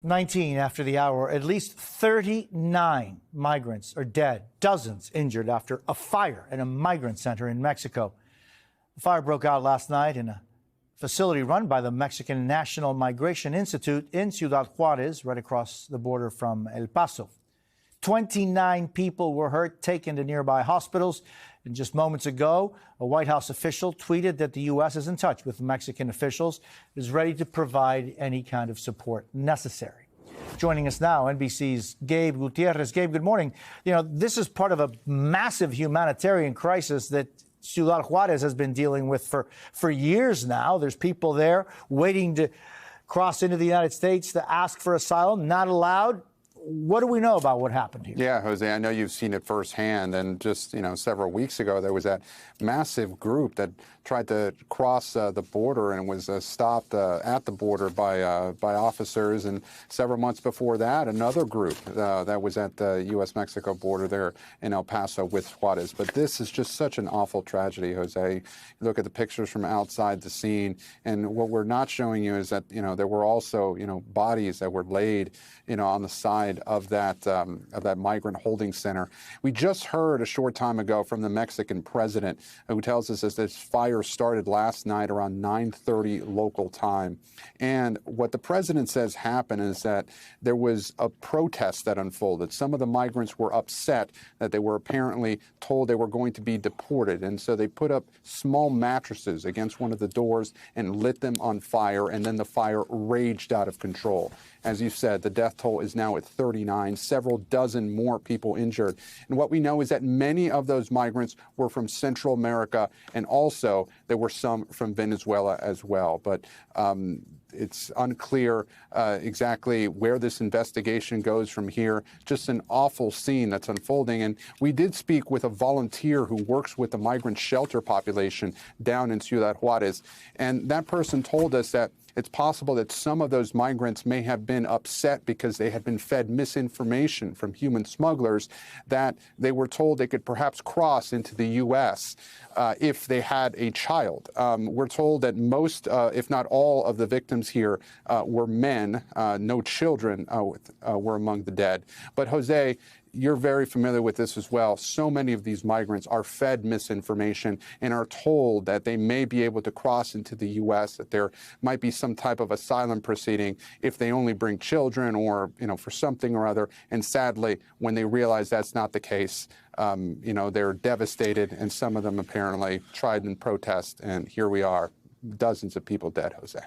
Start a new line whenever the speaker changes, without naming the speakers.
19 after the hour, at least 39 migrants are dead, dozens injured after a fire at a migrant center in Mexico. The fire broke out last night in a facility run by the Mexican National Migration Institute in Ciudad Juarez, right across the border from El Paso. 29 people were hurt, taken to nearby hospitals. And just moments ago, a White House official tweeted that the U.S. is in touch with Mexican officials, is ready to provide any kind of support necessary. Joining us now, NBC's Gabe Gutierrez. Gabe, good morning. You know, this is part of a massive humanitarian crisis that Ciudad Juarez has been dealing with for years now. There's people there waiting to cross into the United States to ask for asylum, not allowed. What do we know about what happened here?
Yeah, Jose, I know you've seen it firsthand. And just, several weeks ago, there was that massive group that tried to cross the border and was stopped at the border by officers. And several months before that, another group that was at the U.S.-Mexico border there in El Paso with Juarez. But this is just such an awful tragedy, Jose. You look at the pictures from outside the scene, and what we're not showing you is that, there were also, bodies that were laid, on the side of that migrant holding center. We just heard a short time ago from the Mexican president, who tells us that this fire started last night around 9:30 local time. And what the president says happened is that there was a protest that unfolded. Some of the migrants were upset that they were apparently told they were going to be deported. And so they put up small mattresses against one of the doors and lit them on fire. And then the fire raged out of control. As you said, the death toll is now at 39, several dozen more people injured. And what we know is that many of those migrants were from Central America, and also there were some from Venezuela as well. But it's unclear exactly where this investigation goes from here. Just an awful scene that's unfolding. And we did speak with a volunteer who works with the migrant shelter population down in Ciudad Juarez. And that person told us that it's possible that some of those migrants may have been upset because they had been fed misinformation from human smugglers, that they were told they could perhaps cross into the U.S. If they had a child. We're told that most, if not all, of the victims here were men. No children were among the dead. But Jose, you're very familiar with this as well. So many of these migrants are fed misinformation and are told that they may be able to cross into the U.S., that there might be some type of asylum proceeding if they only bring children or, for something or other. And sadly, when they realize that's not the case, they're devastated, and some of them apparently tried in protest. And here we are, dozens of people dead, Jose.